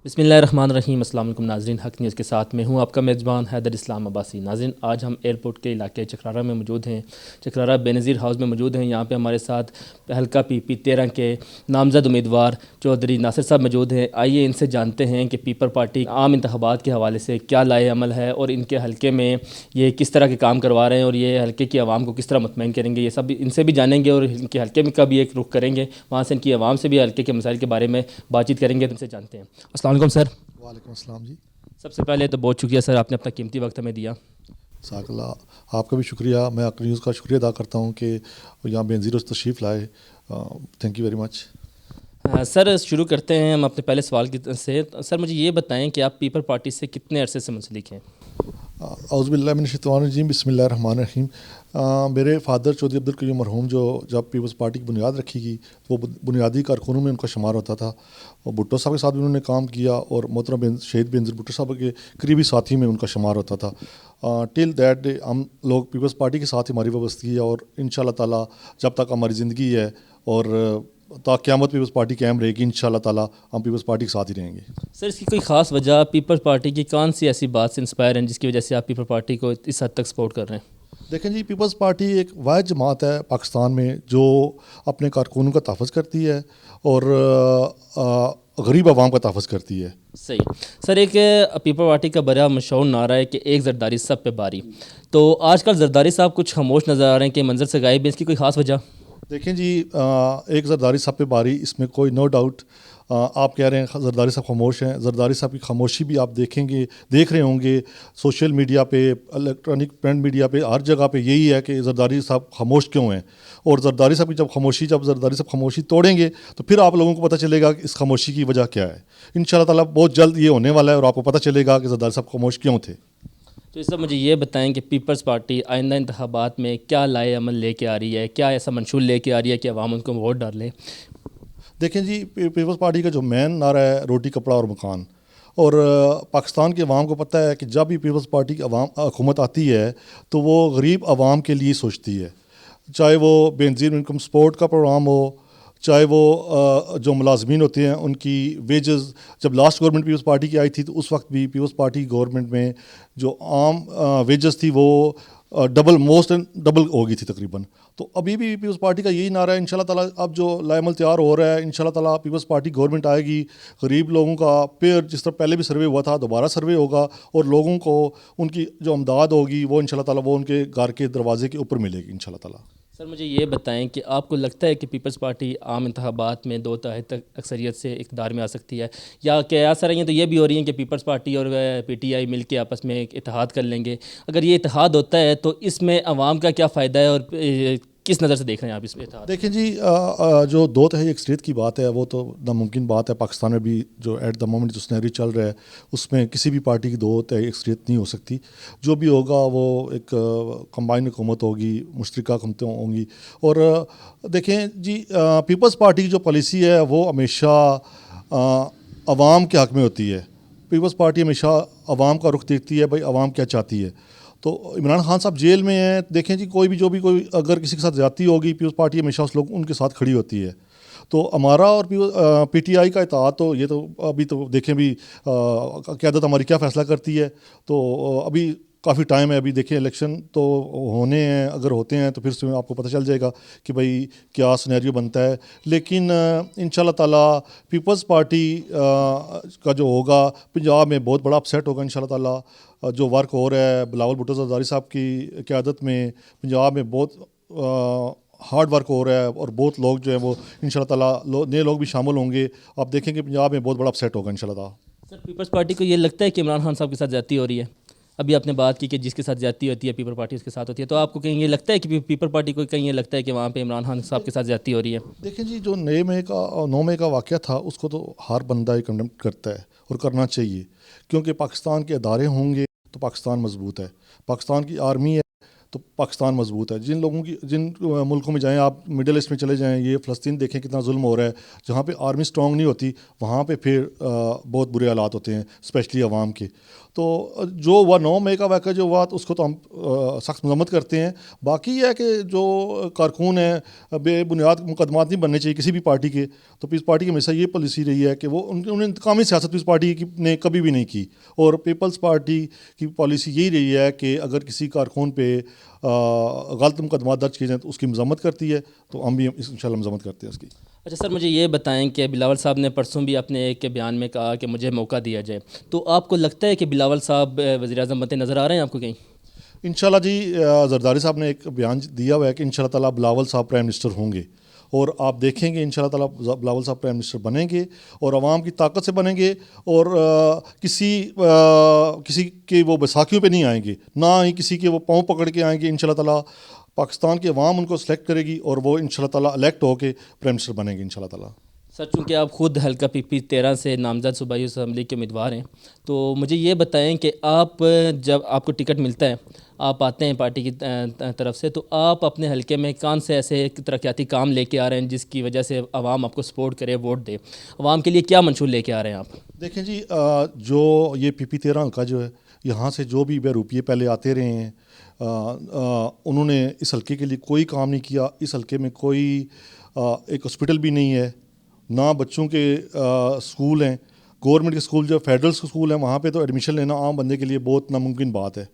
بسم اللہ الرحمن الرحیم۔ السلام علیکم ناظرین، حق نیوز کے ساتھ میں ہوں آپ کا میزبان حیدر اسلام عباسی۔ ناظرین، آج ہم ایئرپورٹ کے علاقے چکرارہ میں موجود ہیں، چکرارہ بے نظیر ہاؤس میں موجود ہیں۔ یہاں پہ ہمارے ساتھ حلقہ PP13 کے نامزد امیدوار چودھری ناصر صاحب موجود ہیں۔ آئیے ان سے جانتے ہیں کہ پیپل پارٹی عام انتخابات کے حوالے سے کیا لائے عمل ہے اور ان کے حلقے میں یہ کس طرح کے کام کروا رہے ہیں اور یہ حلقے کی عوام کو کس طرح مطمئن کریں گے، یہ سب ان سے بھی جانیں گے اور ان کے حلقے میں کا بھی ایک رخ کریں گے، وہاں سے ان کی عوام سے بھی حلقے کے مسائل کے بارے میں بات چیت کریں گے۔ تو ان سے جانتے ہیں۔ السلام علیکم سر۔ وعلیکم السلام جی۔ سب سے پہلے تو بہت شکریہ سر، آپ نے اپنا قیمتی وقت ہمیں دیا۔ جزاک اللہ، آپ کا بھی شکریہ۔ میں حق نیوز کا شکریہ ادا کرتا ہوں کہ یہاں بے نظیر تشریف لائے۔ Thank you very much. Sir شروع کرتے ہیں ہم اپنے پہلے سوال سے۔ سر مجھے یہ بتائیں کہ آپ پیپل پارٹی سے کتنے عرصے سے منسلک ہیں؟ اعوذ باللہ من الشیطان الرجیم، بسم اللہ الرحمن الرحیم۔ میرے فادر چودھری عبدالقیوم مرحوم جو جب پیپلز پارٹی کی بنیاد رکھی گئی وہ بنیادی کارکنوں میں ان کا شمار ہوتا تھا، اور بھٹو صاحب کے ساتھ بھی انہوں نے کام کیا اور محترم شہید بے نظیر بھٹو صاحب کے قریبی ساتھی میں ان کا شمار ہوتا تھا۔ ٹل دیٹ ڈے ہم لوگ پیپلز پارٹی کے ساتھ ہماری وابستگی ہے، اور ان شاء اللہ تعالیٰ جب تک ہماری زندگی ہے اور تا قیامت پیپلز پارٹی قائم رہے گی، ان شاء اللہ تعالیٰ ہم پیپلز پارٹی کے ساتھ ہی رہیں گے۔ سر اس کی کوئی خاص وجہ، پیپل پارٹی کی کون سی ایسی بات سے انسپائر ہیں جس کی وجہ سے آپ پیپل پارٹی کو اس حد تک سپورٹ کر رہے ہیں؟ دیکھیں جی، پیپلز پارٹی ایک واحد جماعت ہے پاکستان میں جو اپنے کارکنوں کا تحفظ کرتی ہے اور غریب عوام کا تحفظ کرتی ہے۔ صحیح سر، ایک پیپل پارٹی کا بڑا مشہور نعرہ ہے کہ ایک زرداری سب پہ باری، تو آج کل زرداری صاحب کچھ خاموش نظر آ رہے ہیں کہ منظر سے غائب ہیں، اس کی کوئی خاص وجہ؟ دیکھیں جی، ایک زرداری صاحب پہ باری، اس میں کوئی نو ڈاؤٹ۔ آپ کہہ رہے ہیں زرداری صاحب خاموش ہیں، زرداری صاحب کی خاموشی بھی آپ دیکھ رہے ہوں گے سوشل میڈیا پہ، الیکٹرانک پرنٹ میڈیا پہ، ہر جگہ پہ یہی ہے کہ زرداری صاحب خاموش کیوں ہیں۔ اور زرداری صاحب کی جب زرداری صاحب خاموشی توڑیں گے تو پھر آپ لوگوں کو پتہ چلے گا کہ اس خاموشی کی وجہ کیا ہے۔ ان شاء اللہ تعالیٰ بہت جلد یہ ہونے والا ہے اور آپ کو پتہ چلے گا کہ زرداری صاحب خاموش کیوں تھے۔ تو اس سے مجھے یہ بتائیں کہ پیپلز پارٹی آئندہ انتخابات میں کیا لائے عمل لے کے آ رہی ہے، کیا ایسا منشور لے کے آ رہی ہے کہ عوام ان کو ووٹ ڈالیں؟ دیکھیں جی، پیپلز پارٹی کا جو مین نعرہ ہے روٹی کپڑا اور مکان، اور پاکستان کے عوام کو پتہ ہے کہ جب بھی پیپلز پارٹی کی حکومت آتی ہے تو وہ غریب عوام کے لیے سوچتی ہے، چاہے وہ بے نظیر انکم سپورٹ کا پروگرام ہو، چاہے وہ جو ملازمین ہوتے ہیں ان کی ویجز۔ جب لاسٹ گورنمنٹ پیپلز پارٹی کی آئی تھی تو اس وقت بھی پیپلز پارٹی گورنمنٹ میں جو عام ویجز تھی وہ ڈبل ہو گئی تھی تقریباً۔ تو ابھی بھی پیپلز پارٹی کا یہی نعرہ ہے۔ انشاءاللہ تعالیٰ اب جو لائے عمل تیار ہو رہا ہے، انشاءاللہ تعالیٰ پیپلز پارٹی گورنمنٹ آئے گی، غریب لوگوں کا پھر جس طرح پہلے بھی سروے ہوا تھا دوبارہ سروے ہوگا، اور لوگوں کو ان کی جو امداد ہوگی وہ انشاءاللہ تعالیٰ وہ ان کے گھر کے دروازے کے اوپر ملے گی انشاءاللہ تعالیٰ۔ سر مجھے یہ بتائیں کہ آپ کو لگتا ہے کہ پیپلز پارٹی عام انتخابات میں 2/3 تک اکثریت سے اقتدار میں آ سکتی ہے، یا کیا ایسا رہی ہیں تو یہ بھی ہو رہی ہیں کہ پیپلز پارٹی اور PTI مل کے آپس میں ایک اتحاد کر لیں گے؟ اگر یہ اتحاد ہوتا ہے تو اس میں عوام کا کیا فائدہ ہے اور کس نظر سے دیکھ رہے ہیں آپ اس میں اتحاد؟ دیکھیں جی، جو 2/3 اکثریت کی بات ہے وہ تو ناممکن بات ہے۔ پاکستان میں بھی جو ایٹ دا مومنٹ جو سنیری چل رہا ہے اس میں کسی بھی پارٹی کی 2/3 اکثریت نہیں ہو سکتی۔ جو بھی ہوگا وہ ایک کمبائن حکومت ہوگی، مشترکہ حکومتیں ہوں گی۔ اور دیکھیں جی، پیپلز پارٹی کی جو پالیسی ہے وہ ہمیشہ عوام کے حق میں ہوتی ہے۔ پیپلز پارٹی ہمیشہ عوام کا رخ دیکھتی ہے، بھائی عوام کیا چاہتی ہے۔ تو عمران خان صاحب جیل میں ہیں، دیکھیں جی کوئی اگر کسی کے ساتھ زیادتی ہوگی پیپلز پارٹی ہمیشہ ان کے ساتھ کھڑی ہوتی ہے۔ تو ہمارا اور PTI کا اتحاد تو یہ تو ابھی تو دیکھیں بھی قیادت ہماری کیا فیصلہ کرتی ہے۔ تو ابھی کافی ٹائم ہے، ابھی دیکھیں الیکشن تو ہونے ہیں، اگر ہوتے ہیں تو پھر سے آپ کو پتہ چل جائے گا کہ بھائی کیا سینیریو بنتا ہے۔ لیکن انشاءاللہ تعالیٰ پیپلز پارٹی کا جو ہوگا پنجاب میں بہت بڑا اپسیٹ ہوگا انشاءاللہ تعالیٰ۔ جو ورک ہو رہا ہے بلاول بھٹو زرداری صاحب کی قیادت میں پنجاب میں بہت ہارڈ ورک ہو رہا ہے، اور بہت لوگ جو ہیں وہ انشاءاللہ تعالیٰ نئے لوگ بھی شامل ہوں گے۔ آپ دیکھیں کہ پنجاب میں بہت بڑا اپسیٹ ہوگا انشاءاللہ تعالیٰ۔ سر پیپلز پارٹی کو یہ لگتا ہے کہ عمران خان صاحب کے ساتھ زیادتی ہو رہی ہے؟ ابھی آپ نے بات کی کہ جس کے ساتھ زیادتی ہوتی ہے پیپل پارٹی اس کے ساتھ ہوتی ہے، تو آپ کو کہیں یہ لگتا ہے کہ پیپل پارٹی کو کہیں یہ لگتا ہے کہ وہاں پہ عمران خان صاحب کے ساتھ زیادتی ہو رہی ہے؟ دیکھیں جی، جو 9 مئی کا واقعہ تھا اس کو تو ہر بندہ ہی کنڈم کرتا ہے اور کرنا چاہیے، کیونکہ پاکستان کے ادارے ہوں گے تو پاکستان مضبوط ہے، پاکستان کی آرمی ہے تو پاکستان مضبوط ہے. جن ملکوں میں جائیں آپ, مڈل ایسٹ میں چلے جائیں, یہ فلسطین دیکھیں کتنا ظلم ہو رہا ہے, جہاں پہ آرمی اسٹرانگ نہیں ہوتی وہاں پہ پھر بہت برے حالات ہوتے ہیں اسپیشلی عوام کے. تو جو ہوا 9 مئی کا واقعہ جو ہوا اس کو تو ہم سخت مذمت کرتے ہیں. باقی یہ ہے کہ جو کارکن ہیں بے بنیاد مقدمات نہیں بننے چاہیے کسی بھی پارٹی کے. تو پیپلز پارٹی کی ہمیشہ یہ پالیسی رہی ہے کہ وہ انہوں نے انتقامی سیاست پیپلز پارٹی نے کبھی بھی نہیں کی, اور پیپلز پارٹی کی پالیسی یہی رہی ہے کہ اگر کسی کارکن پہ غلط مقدمات درج کیے جائیں تو اس کی مذمت کرتی ہے, تو ہم بھی انشاءاللہ مذمت کرتے ہیں اس کی. اچھا سر, مجھے یہ بتائیں کہ بلاول صاحب نے پرسوں بھی اپنے ایک بیان میں کہا کہ مجھے موقع دیا جائے, تو آپ کو لگتا ہے کہ بلاول صاحب وزیر اعظم بنتے نظر آ رہے ہیں آپ کو کہیں؟ انشاءاللہ جی, زرداری صاحب نے ایک بیان دیا ہوا ہے کہ انشاءاللہ تعالیٰ بلاول صاحب پرائم منسٹر ہوں گے, اور آپ دیکھیں گے انشاءاللہ تعالیٰ بلاول صاحب پرائم منسٹر بنیں گے اور عوام کی طاقت سے بنیں گے, اور کسی کے وہ بیساکھیوں پہ نہیں آئیں گے, نہ ہی کسی کے وہ پاؤں پکڑ کے آئیں گے. انشاءاللہ تعالیٰ پاکستان کی عوام ان کو سلیکٹ کرے گی اور وہ انشاءاللہ تعالیٰ الیکٹ ہو کے پرائم منسٹر بنیں گے انشاءاللہ تعالیٰ. سر, چونکہ آپ خود حلقہ پی 13 سے نامزد صوبائی اسمبلی کے امیدوار ہیں, تو مجھے یہ بتائیں کہ آپ جب آپ کو ٹکٹ ملتا ہے, آپ آتے ہیں پارٹی کی طرف سے, تو آپ اپنے حلقے میں کون سے ایسے ترقیاتی کام لے کے آ رہے ہیں جس کی وجہ سے عوام آپ کو سپورٹ کرے, ووٹ دے؟ عوام کے لیے کیا منشور لے کے آ رہے ہیں آپ؟ دیکھیں جی, جو یہ پی 13 حلقہ جو ہے, یہاں سے جو بھی بہروپیے پہلے آتے رہے ہیں انہوں نے اس حلقے کے لیے کوئی کام نہیں کیا. اس حلقے میں کوئی ایک ہاسپٹل بھی نہیں ہے, نہ بچوں کے اسکول ہیں. گورنمنٹ کے اسکول جو فیڈرل اسکول ہیں وہاں پہ تو ایڈمیشن لینا عام بندے کے لیے بہت ناممکن بات ہے,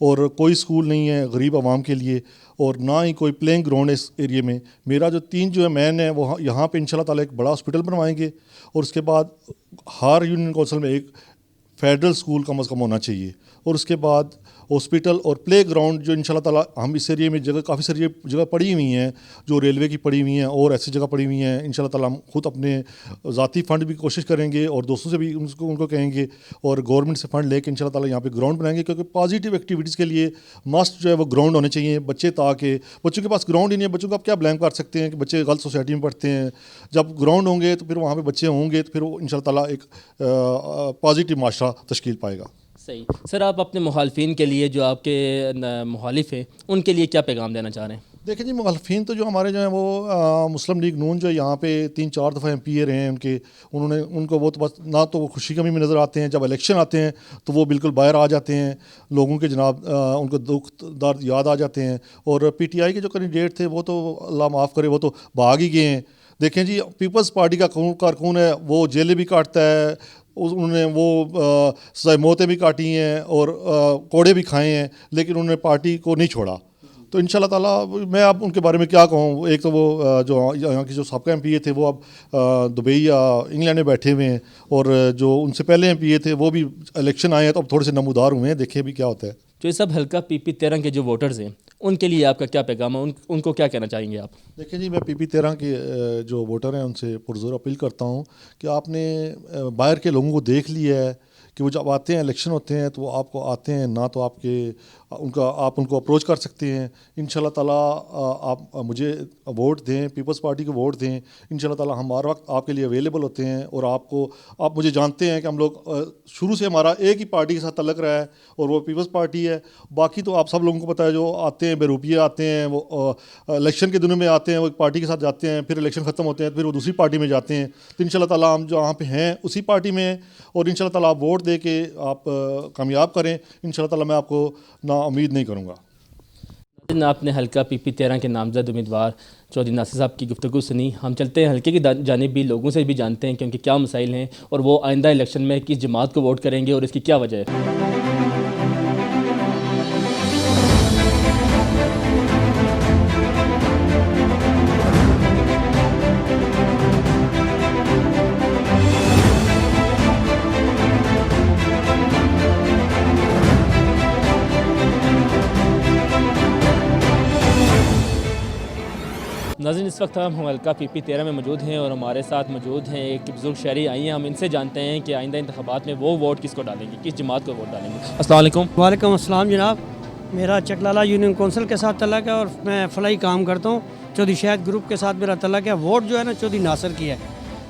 اور کوئی اسکول نہیں ہے غریب عوام کے لیے, اور نہ ہی کوئی پلینگ گراؤنڈ ہے اس ایریے میں. میرا جو 3 جو ہے مین ہے وہ یہاں پہ انشاءاللہ تعالیٰ ایک بڑا ہاسپٹل بنوائیں گے, اور اس کے بعد ہر یونین کونسل میں ایک فیڈرل اسکول کم از کم ہونا چاہیے, اور اس کے بعد ہاسپٹل اور پلے گراؤنڈ جو انشاءاللہ تعالیٰ ہم اس ایریے میں جگہ کافی ساری جگہ پڑی ہوئی ہیں, جو ریلوے کی پڑی ہوئی ہیں اور ایسی جگہ پڑی ہوئی ہیں. انشاءاللہ تعالیٰ ہم خود اپنے ذاتی فنڈ بھی کوشش کریں گے اور دوستوں سے بھی ان کو کہیں گے, اور گورنمنٹ سے فنڈ لے کے انشاءاللہ تعالیٰ یہاں پہ گراؤنڈ بنائیں گے, کیونکہ پازیٹیو ایکٹیویٹیز کے لیے مسٹ جو ہے وہ گراؤنڈ ہونے چاہیے بچے, تاکہ بچوں کے پاس گراؤنڈ ہی نہیں ہے. بچوں کو آپ کیا بلیم کر سکتے ہیں کہ بچے غلط سوسائٹی میں پڑھتے ہیں؟ جب گراؤنڈ ہوں گے تو پھر وہاں پہ بچے ہوں گے, تو پھر وہ انشاءاللہ تعالیٰ ایک پازیٹیو معاشرہ تشکیل پائے گا. صحیح. سر, آپ اپنے مخالفین کے لیے, جو آپ کے مخالف ہیں, ان کے لیے کیا پیغام دینا چاہ رہے ہیں؟ دیکھیں جی, مخالفین تو جو ہمارے جو ہیں وہ مسلم لیگ نون جو یہاں پہ 3-4 دفعہ MP رہے ہیں, ان کو وہ تو بس نہ تو وہ خوشی کمی میں نظر آتے ہیں, جب الیکشن آتے ہیں تو وہ بالکل باہر آ جاتے ہیں, لوگوں کے جناب ان کو دکھ درد یاد آ جاتے ہیں. اور PTI کے جو کینڈیڈیٹ تھے وہ تو اللہ معاف کرے وہ تو بھاگ ہی گئے ہیں. دیکھیں جی, پیپلز پارٹی کا کارکن ہے, وہ جیلیں بھی کاٹتا ہے, انہوں نے وہ سزائے موتیں بھی کاٹی ہیں اور کوڑے بھی کھائے ہیں, لیکن انہوں نے پارٹی کو نہیں چھوڑا. تو انشاءاللہ تعالیٰ میں اب ان کے بارے میں کیا کہوں. ایک تو وہ جو یہاں کے جو سابقہ MP تھے وہ اب دبئی یا انگلینڈ میں بیٹھے ہوئے ہیں, اور جو ان سے پہلے MP تھے وہ بھی الیکشن آئے ہیں تو اب تھوڑے سے نمودار ہوئے ہیں, دیکھیں بھی کیا ہوتا ہے. جو یہ سب حلقہ پی 13 کے جو ووٹرز ہیں, ان کے لیے آپ کا کیا پیغام ہے, ان کو کیا کہنا چاہیں گے آپ؟ دیکھیں جی, میں پی 13 کے جو ووٹر ہیں ان سے پرزور اپیل کرتا ہوں کہ آپ نے باہر کے لوگوں کو دیکھ لیا ہے کہ وہ جب آتے ہیں الیکشن ہوتے ہیں تو وہ آپ کو آتے ہیں, نہ تو آپ ان کو اپروچ کر سکتے ہیں. انشاءاللہ تعالیٰ آپ مجھے ووٹ دیں, پیپلز پارٹی کو ووٹ دیں. انشاءاللہ تعالیٰ ہم ہر وقت آپ کے لیے اویلیبل ہوتے ہیں, اور آپ مجھے جانتے ہیں کہ ہم لوگ شروع سے ہمارا ایک ہی پارٹی کے ساتھ تعلق رہا ہے, اور وہ پیپلز پارٹی ہے. باقی تو آپ سب لوگوں کو پتہ ہے, جو آتے ہیں بہروپیے آتے ہیں, وہ الیکشن کے دنوں میں آتے ہیں, وہ ایک پارٹی کے ساتھ جاتے ہیں, پھر الیکشن ختم ہوتے ہیں پھر وہ دوسری پارٹی میں جاتے ہیں. تو انشاءاللہ تعالیٰ ہم جہاں پہ ہیں اسی پارٹی میں ہیں, اور انشاءاللہ تعالیٰ آپ ووٹ دے کے آپ کامیاب کریں. انشاءاللہ تعالیٰ میں آپ کو نا امید نہیں کروں گا. آپ نے حلقہ پی 13 کے نامزد امیدوار چودھری ناصر صاحب کی گفتگو سنی. ہم چلتے ہیں حلقے کی جانب بھی, لوگوں سے بھی جانتے ہیں کہ ان کے کیا مسائل ہیں, اور وہ آئندہ الیکشن میں کس جماعت کو ووٹ کریں گے اور اس کی کیا وجہ ہے. ناظرین, اس وقت ہم حلقہ پی 13 میں موجود ہیں, اور ہمارے ساتھ موجود ہیں ایک بزرگ شہری آئی ہیں. ہم ان سے جانتے ہیں کہ آئندہ انتخابات میں وہ ووٹ کس کو ڈالیں گے, کس جماعت کو ووٹ ڈالیں گے. السلام علیکم. وعلیکم السلام جناب. میرا چکلالہ یونین کونسل کے ساتھ تعلق ہے, اور میں فلاحی کام کرتا ہوں. چودھری شاہد گروپ کے ساتھ میرا تعلق ہے. ووٹ جو ہے نا چودھری ناصر کی ہے.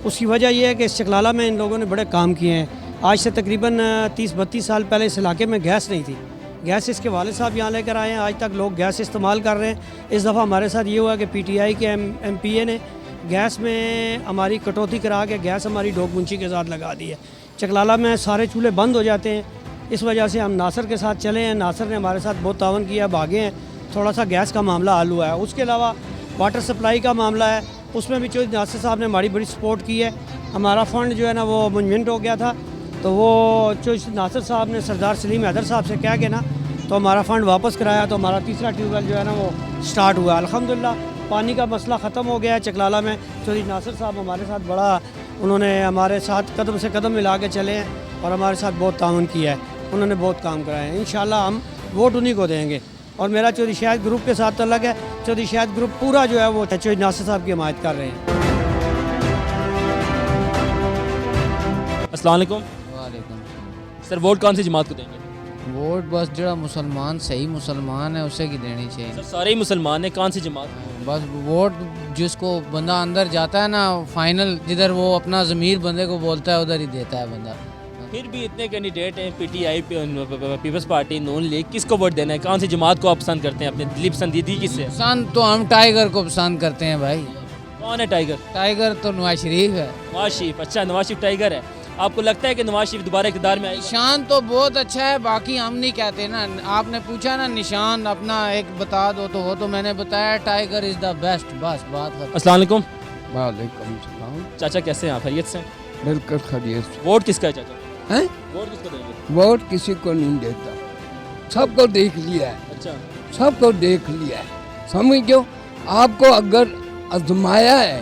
اس کی وجہ یہ ہے کہ اس چکلالہ میں ان لوگوں نے بڑے کام کیے ہیں. آج سے تقریباً 30-32 سال پہلے اس علاقے میں گیس نہیں تھی. گیس اس کے والد صاحب یہاں لے کر آئے ہیں. آج تک لوگ گیس استعمال کر رہے ہیں. اس دفعہ ہمارے ساتھ یہ ہوا کہ پی ٹی آئی کے ایم پی اے نے گیس میں ہماری کٹوتی کرا کے گیس ہماری ڈوک منچی کے ساتھ لگا دی ہے. چکلالہ میں سارے چولہے بند ہو جاتے ہیں. اس وجہ سے ہم ناصر کے ساتھ چلے ہیں. ناصر نے ہمارے ساتھ بہت تعاون کیا, بھاگے ہیں, تھوڑا سا گیس کا معاملہ حل ہوا ہے. اس کے علاوہ واٹر سپلائی کا معاملہ ہے, اس میں بھی چودھری ناصر صاحب نے ہماری بڑی سپورٹ کی ہے. ہمارا فنڈ جو ہے نا وہ منجمنٹ ہو گیا تھا, تو وہ چودھری ناصر صاحب نے سردار سلیم حیدر صاحب سے کہہ کے نا تو ہمارا فنڈ واپس کرایا, تو ہمارا تیسرا ٹیوب ویل جو ہے نا وہ سٹارٹ ہوا. الحمدللہ پانی کا مسئلہ ختم ہو گیا ہے چکلالہ میں. چودھری ناصر صاحب ہمارے ساتھ بڑا, انہوں نے ہمارے ساتھ قدم سے قدم ملا کے چلے ہیں اور ہمارے ساتھ بہت تعاون کیا ہے. انہوں نے بہت کام کرایا ہے. انشاءاللہ ہم ووٹ انہی کو دیں گے. اور میرا چودھری شاہد گروپ کے ساتھ تعلق ہے. چودھری شاہد گروپ پورا جو ہے وہ چودھری ناصر صاحب کی حمایت کر رہے ہیں. السلام علیکم. وعلیکم. سر ووٹ کون سی جماعت کو دیں گے؟ ووٹ بس جڑا مسلمان صحیح مسلمان ہے اسے کی دینی چاہیے. سر سارے ہی مسلمان ہیں, کون سی جماعت؟ بس ووٹ جس کو بندہ اندر جاتا ہے نا فائنل, جدھر وہ اپنا ضمیر بندے کو بولتا ہے ادھر ہی دیتا ہے بندہ. پھر بھی اتنے کینڈیڈیٹ ہیں, P T I, Peoples Party, Noon League, کس کو ووٹ دینا ہے؟ کون سی جماعت کو آپ پسند کرتے ہیں؟ اپنے دلی پسندیدگی کس سے؟ پسند تو ہم ٹائیگر کو پسند کرتے ہیں بھائی. کون ہے ٹائیگر؟ ٹائیگر تو نواز شریف ہے. نواز شریف. اچھا, نواز شریف ٹائیگر ہے. آپ کو لگتا ہے کہ نواز شریف دوبارہ اقتدار میں آئے گا؟ نشان تو بہت اچھا ہے, باقی ہم نہیں کہتے نا. آپ نے پوچھا نا نشان اپنا ایک بتا دو, تو وہ تو میں نے بتایا ٹائیگر از دا بیسٹ. بس بات ختم. السلام علیکم. وعلیکم السلام. چاچا کیسے ہیں آپ؟ خیریت سے؟ بالکل خیریت. ووٹ کس کا ہے چاچا؟ ہیں؟ ووٹ کس کو دیں گے؟ ووٹ کسی کو نہیں دیتا, سب کو دیکھ لیا ہے, اچھا, سب کو دیکھ لیا ہے. سمجھو آپ کو اگر آزمایا ہے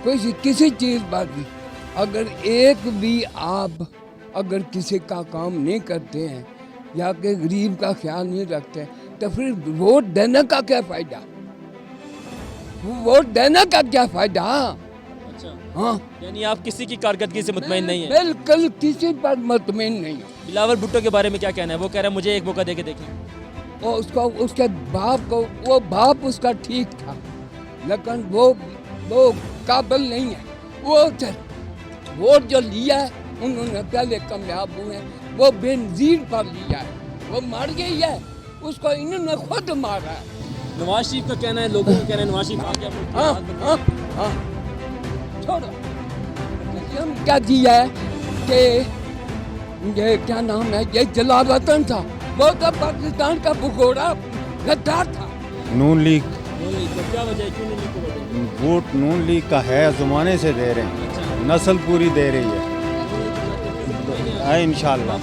کوئی کسی چیز پر بھی, اگر ایک بھی آپ اگر کسی کا کام نہیں کرتے ہیں یا کہ غریب کا خیال نہیں رکھتے تو پھر ووٹ دینے کا کیا فائدہ؟ ووٹ دینے کا کیا فائدہ؟ اچھا. ہاں, یعنی آپ کسی کی کارکردگی سے مطمئن نہیں ہیں؟ بالکل کسی پر مطمئن نہیں ہوں. بلاول بھٹو کے بارے میں کیا کہنا ہے؟ وہ کہہ رہا ہے مجھے ایک موقع دے کے دیکھیں. اور اس کو اس کے باپ کو, وہ باپ اس کا ٹھیک تھا لیکن وہ قابل نہیں ہے. وہ ووٹ جو لیا ہے انہوں نے پہلے کامیاب ہوئے ہیں, وہ بے نظیر پر لیا ہے, وہ مر گئی ہے, اس کو انہوں نے خود مارا ہے. نواز شریف کا کہنا ہے, لوگوں کا کہنا ہے نواز شریف آ گیا ملک کے ہاں بعد ہاں ہاں چھوڑو. ہم کیا دیا ہے کہ یہ کیا نام ہے, یہ جلال وطن تھا, وہ تو پاکستان کا بگوڑا غدار تھا. نون لیگ. کیا وجہ ہے, کیوں نہیں کو ووٹ دیں گے؟ ووٹ نون لیگ کا ہے, زمانے سے دے رہے ہیں, نسل پوری دے رہی ہے. انشاءاللہ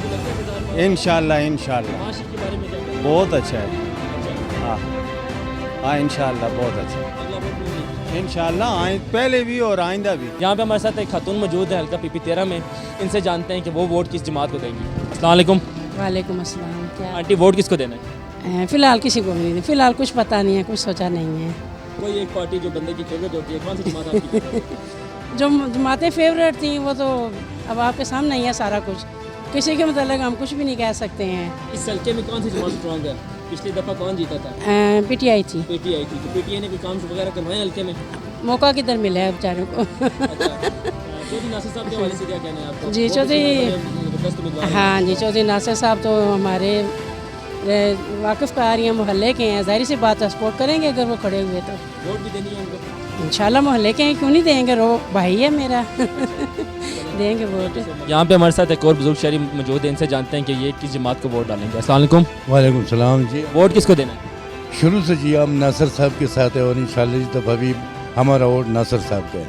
انشاءاللہ انشاءاللہ نواز شریف کے بارے میں کیا کہنا ہے؟ بہت اچھا ہے. ہاں ہاں انشاءاللہ بہت اچھا ہے. اگلا ووٹ نون لیگ. انشاءاللہ پہلے بھی اور آئندہ بھی. یہاں پہ ہمارے ساتھ ایک خاتون موجود ہے حلقہ پی پی 13 میں, ان سے جانتے ہیں کہ وہ ووٹ کس جماعت کو دیں گی. السلام علیکم. وعلیکم السلام. کیا آنٹی ووٹ کس کو دینا ہے؟ فی الحال کسی کو بھی نہیں, فی الحال کچھ پتہ نہیں ہے, کچھ سوچا نہیں ہے. کوئی ایک پارٹی جو بندے کی فیوریٹ ہوتی ہے, کون سی جماعت آپ کی؟ جو جماعتیں فیوریٹ تھیں وہ تو اب آپ کے سامنے ہی ہے سارا کچھ, کسی کے متعلق ہم کچھ بھی نہیں کہہ سکتے ہیں. اس حلقے میں کون سی جماعت اسٹرانگ ہے؟ پچھلی دفعہ کون جیتا تھا؟ پی ٹی آئی تھی. پی ٹی آئی تھی. تو پی ٹی آئی نے کوئی کام وغیرہ کروائے حلقے میں؟ موقع کدھر ملا ہے بیچاروں کو. چودھری ناصر صاحب کے حوالے سے کیا کہنا ہے آپ کو؟ جی چودھری, ہاں جی چودھری ناصر صاحب تو ہمارے واقف کاری ہیں, محلے کے ہیں, ظاہر سی بات ہے سپورٹ کریں گے اگر وہ کھڑے ہوئے تو. ووٹ بھی دینی ہے ان کو؟ انشاءاللہ محلے کے ہیں, کیوں نہیں دیں گے, رو بھائی ہے میرا. دیں گے ووٹ. یہاں پہ ہمارے ساتھ ایک اور بزرگ شہری موجود ہے, ان سے جانتے ہیں کہ یہ کس جماعت کو ووٹ ڈالیں گے. السلام علیکم. وعلیکم السلام. جی ووٹ کس کو دینا ہے؟ شروع سے جی ہم ناصر صاحب کے ساتھ ہیں اور انشاءاللہ اس دفعہ بھی ہمارا ووٹ ناصر صاحب کا ہے.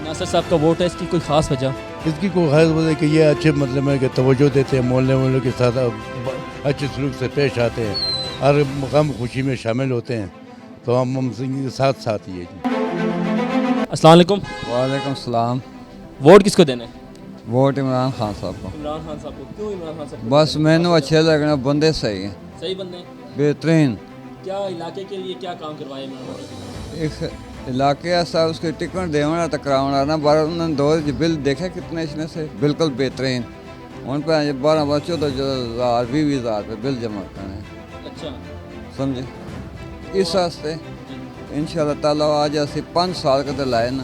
ناصر صاحب کا ووٹ ہے, اس کی کوئی خاص وجہ؟ اس کی کوئی خاص وجہ کہ یہ اچھے مطلب ہے کہ توجہ دیتے ہیں, محلے کے ساتھ اچھے سلوک سے پیش آتے ہیں, ہر مقام خوشی میں شامل ہوتے ہیں, تو ہم کے ساتھ ساتھ ہی ہے. السلام علیکم. وعلیکم السلام. ووٹ کس کو دینا ہے؟ ووٹ عمران خان صاحب کو. عمران خان صاحب کو. کیوں عمران خان صاحب کو؟ بس مینو اچھے لگنا, بندے صحیح ہیں, صحیح بندے ہیں, بہترین. کیا علاقے کے لیے کیا کام کروائے عمران خان؟ ایک علاقے ایسا اس کے ٹکٹ دیونا تو کراؤنا نا, بارہ انہوں نے 2 بل دیکھے کتنے اس میں سے, بالکل بہترین. ان پہ 12 14,000 20,000 پہ بل جمع کرنے ہیں. اچھا سمجھے, اس واسطے ان شاء اللہ تعالیٰ آج ایسے 5 سال کا دلائے نا,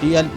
TLP